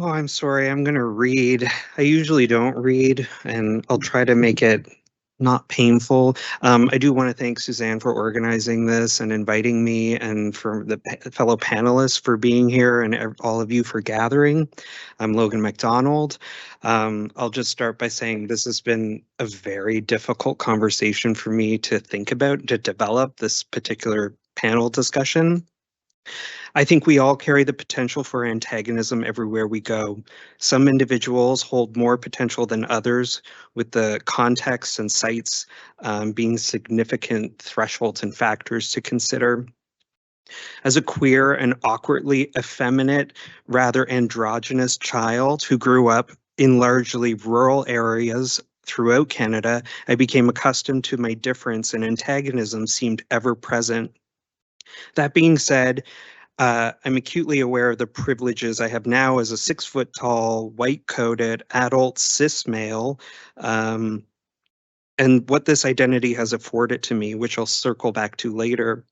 Oh, I'm sorry. I'm going to read. I usually don't read, and I'll try to make it not painful. I do want to thank Suzanne for organizing this and inviting me, and for the fellow panelists for being here, and all of you for gathering. I'm Logan MacDonald. I'll just start by saying this has been a very difficult conversation for me to think about, to develop this particular panel discussion. I think we all carry the potential for antagonism everywhere we go. Some individuals hold more potential than others, with the context and sites being significant thresholds and factors to consider. As a queer and awkwardly effeminate, rather androgynous child who grew up in largely rural areas throughout Canada, I became accustomed to my difference, and antagonism seemed ever present. That being said, I'm acutely aware of the privileges I have now as a 6 foot tall, white coated, adult cis male, and what this identity has afforded to me, which I'll circle back to later.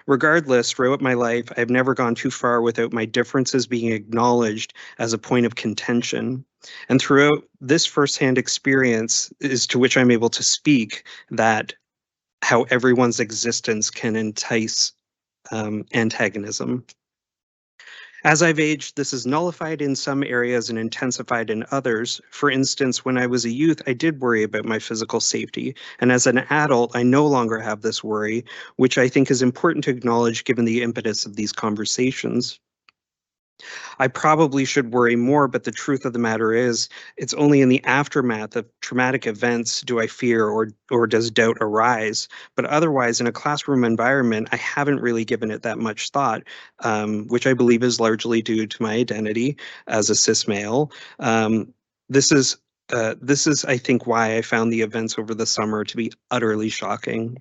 Regardless, throughout my life, I've never gone too far without my differences being acknowledged as a point of contention. And throughout this firsthand experience is to which I'm able to speak that how everyone's existence can entice antagonism. As I've aged, this is nullified in some areas and intensified in others. For instance, when I was a youth, I did worry about my physical safety. And as an adult, I no longer have this worry, which I think is important to acknowledge given the impetus of these conversations. I probably should worry more, but the truth of the matter is, it's only in the aftermath of traumatic events do I fear or does doubt arise. But otherwise, in a classroom environment, I haven't really given it that much thought, which I believe is largely due to my identity as a cis male. This is this is, I think, why I found the events over the summer to be utterly shocking.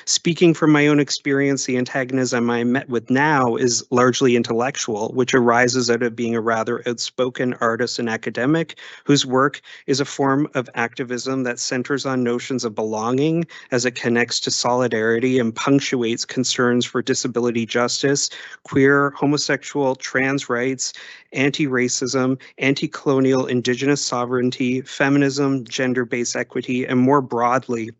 Speaking from my own experience, the antagonism I met with now is largely intellectual, which arises out of being a rather outspoken artist and academic whose work is a form of activism that centers on notions of belonging as it connects to solidarity and punctuates concerns for disability justice, queer, homosexual, trans rights, anti-racism, anti-colonial indigenous sovereignty, feminism, gender-based equity, and more broadly,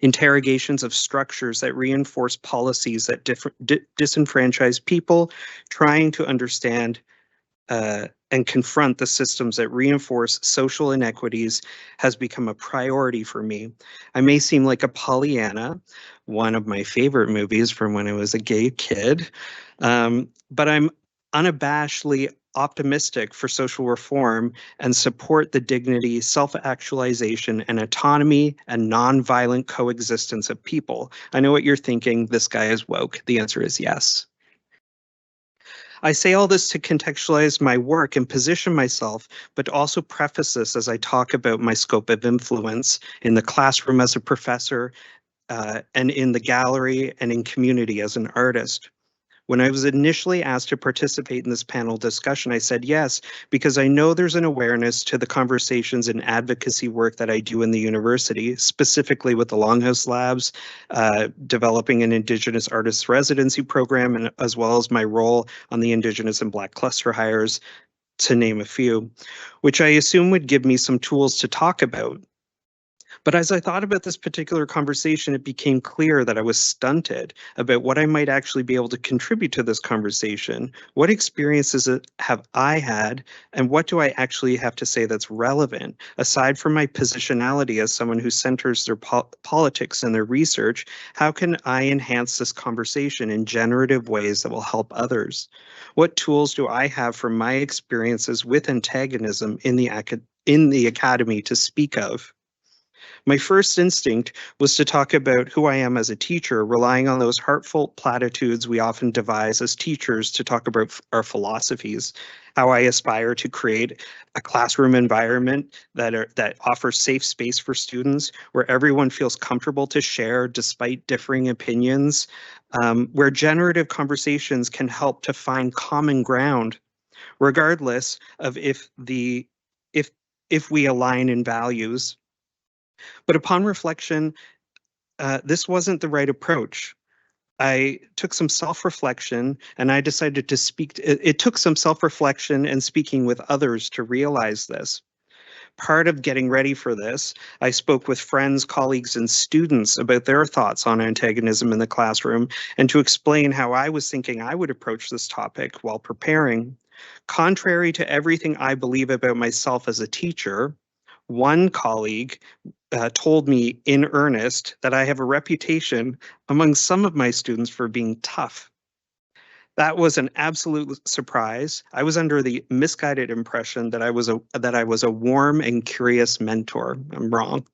interrogations of structures that reinforce policies that disenfranchise people, trying to understand and confront the systems that reinforce social inequities has become a priority for me. I may seem like a Pollyanna, one of my favorite movies from when I was a gay kid, but I'm unabashedly optimistic for social reform and support the dignity, self-actualization, and autonomy and nonviolent coexistence of people. I know what you're thinking, this guy is woke. The answer is yes. I say all this to contextualize my work and position myself, but also preface this as I talk about my scope of influence in the classroom as a professor, and in the gallery and in community as an artist. When I was initially asked to participate in this panel discussion, I said yes, because I know there's an awareness to the conversations and advocacy work that I do in the university, specifically with the Longhouse Labs, developing an Indigenous Artists Residency program, and as well as my role on the Indigenous and Black cluster hires, to name a few, which I assume would give me some tools to talk about. But as I thought about this particular conversation, it became clear that I was stunted about what I might actually be able to contribute to this conversation. What experiences have I had, and what do I actually have to say that's relevant? Aside from my positionality as someone who centers their politics and their research, how can I enhance this conversation in generative ways that will help others? What tools do I have from my experiences with antagonism in the academy to speak of? My first instinct was to talk about who I am as a teacher, relying on those heartfelt platitudes we often devise as teachers to talk about our philosophies, how I aspire to create a classroom environment that offers safe space for students, where everyone feels comfortable to share despite differing opinions, where generative conversations can help to find common ground, regardless of if we align in values. But upon reflection, this wasn't the right approach. I took some self-reflection and I decided to speak. It took some self-reflection and speaking with others to realize this. Part of getting ready for this, I spoke with friends, colleagues, and students about their thoughts on antagonism in the classroom and to explain how I was thinking I would approach this topic while preparing. Contrary to everything I believe about myself as a teacher, one colleague told me in earnest that I have a reputation among some of my students for being tough. That was an absolute surprise. I was under the misguided impression that I was a warm and curious mentor. I'm wrong.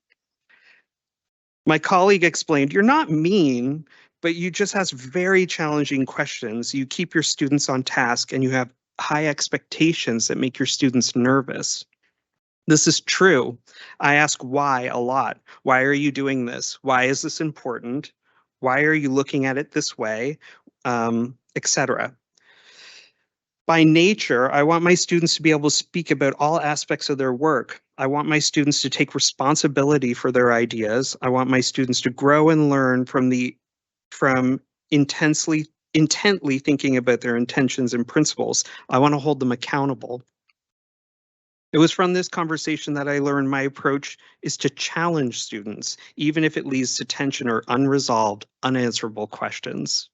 My colleague explained, "You're not mean, but you just ask very challenging questions. You keep your students on task and you have high expectations that make your students nervous." This is true. I ask why a lot. Why are you doing this? Why is this important? Why are you looking at it this way? Etc. By nature, I want my students to be able to speak about all aspects of their work. I want my students to take responsibility for their ideas. I want my students to grow and learn from intently thinking about their intentions and principles. I want to hold them accountable. It was from this conversation that I learned my approach is to challenge students, even if it leads to tension or unresolved, unanswerable questions.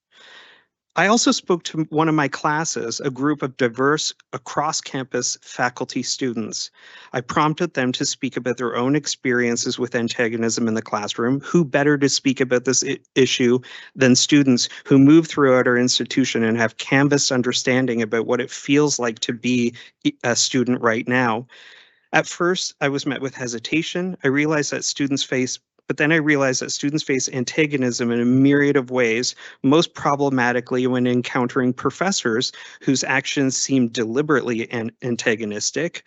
I also spoke to one of my classes, a group of diverse across-campus faculty students. I prompted them to speak about their own experiences with antagonism in the classroom. Who better to speak about this issue than students who move throughout our institution and have canvassed understanding about what it feels like to be a student right now. At first, I was met with hesitation. But then I realized that students face antagonism in a myriad of ways, most problematically when encountering professors whose actions seem deliberately antagonistic,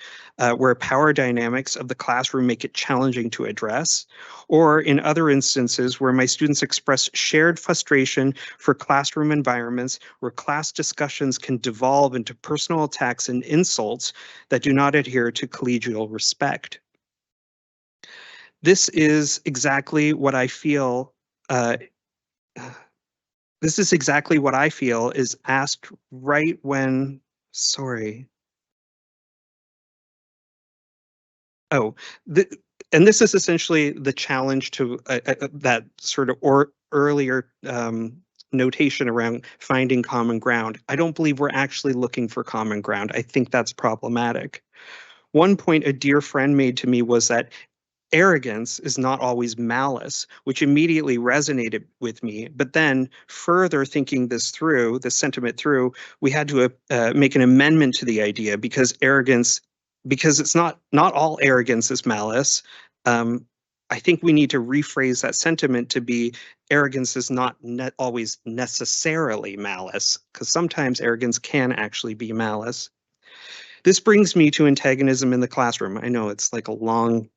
where power dynamics of the classroom make it challenging to address, or in other instances where my students express shared frustration for classroom environments where class discussions can devolve into personal attacks and insults that do not adhere to collegial respect. This is exactly what I feel. Uh, this is exactly what I feel is asked right when. Sorry. Oh, the, and this is essentially the challenge to that sort of earlier notation around finding common ground. I don't believe we're actually looking for common ground. I think that's problematic. One point a dear friend made to me was that arrogance is not always malice, which immediately resonated with me. But then, further thinking this sentiment through, we had to make an amendment to the idea because it's not all arrogance is malice. Um, I think we need to rephrase that sentiment to be arrogance is not always necessarily malice, because sometimes arrogance can actually be malice. This brings me to antagonism in the classroom. I know it's like a long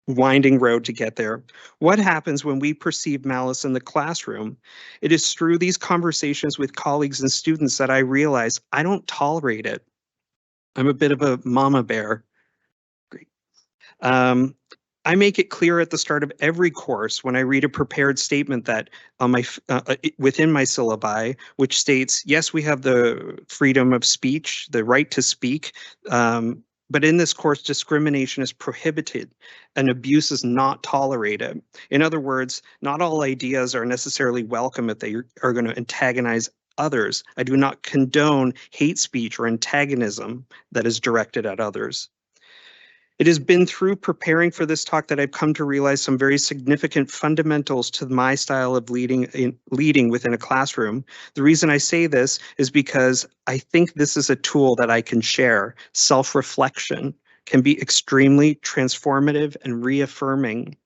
winding road to get there. What happens when we perceive malice in the classroom? It is through these conversations with colleagues and students that I realize I don't tolerate it. I'm a bit of a mama bear. Great. Um, I make it clear at the start of every course when I read a prepared statement that within my syllabi, which states, yes, we have the freedom of speech, the right to speak, but in this course, discrimination is prohibited and abuse is not tolerated. In other words, not all ideas are necessarily welcome if they are going to antagonize others. I do not condone hate speech or antagonism that is directed at others. It has been through preparing for this talk that I've come to realize some very significant fundamentals to my style of leading within a classroom. The reason I say this is because I think this is a tool that I can share. Self-reflection can be extremely transformative and reaffirming.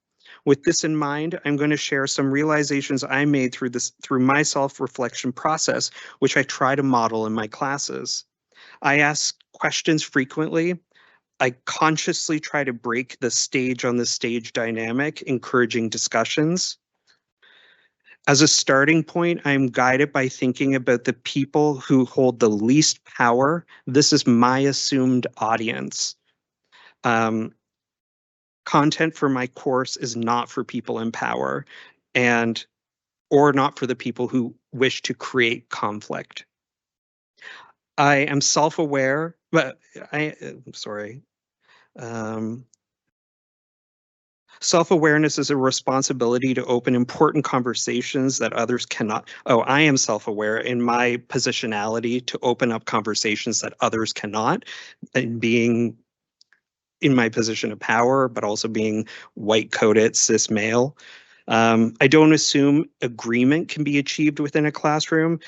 With this in mind, I'm going to share some realizations I made through my self-reflection process, which I try to model in my classes. I ask questions frequently. I consciously try to break the stage on the stage dynamic, encouraging discussions. As a starting point, I'm guided by thinking about the people who hold the least power. This is my assumed audience. Um, Content for my course is not for people in power. And or not for the people who wish to create conflict. I am self-aware, but sorry. Um, Self-awareness is a responsibility to open important conversations that others cannot. Oh, I am self-aware in my positionality to open up conversations that others cannot, and being in my position of power, but also being white-coated cis male. I don't assume agreement can be achieved within a classroom,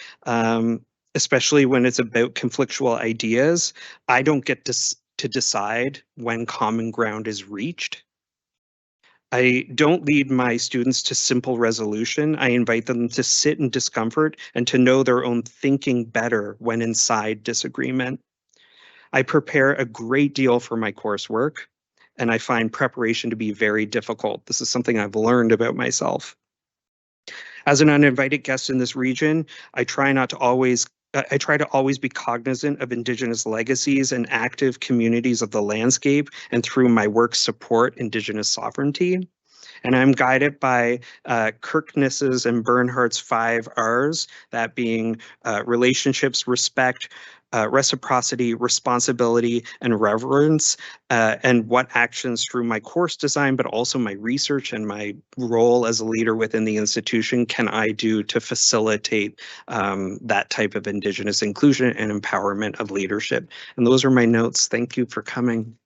especially when it's about conflictual ideas. I don't get to decide when common ground is reached. I don't lead my students to simple resolution. I invite them to sit in discomfort and to know their own thinking better when inside disagreement. I prepare a great deal for my coursework, and I find preparation to be very difficult. This is something I've learned about myself. As an uninvited guest in this region, I try not to always I try to always be cognizant of Indigenous legacies and active communities of the landscape, and through my work support Indigenous sovereignty. And I'm guided by Kirkness's and Bernhardt's 5 Rs, that being relationships, respect, reciprocity, responsibility, and reverence, and what actions through my course design, but also my research and my role as a leader within the institution can I do to facilitate that type of Indigenous inclusion and empowerment of leadership. And those are my notes. Thank you for coming.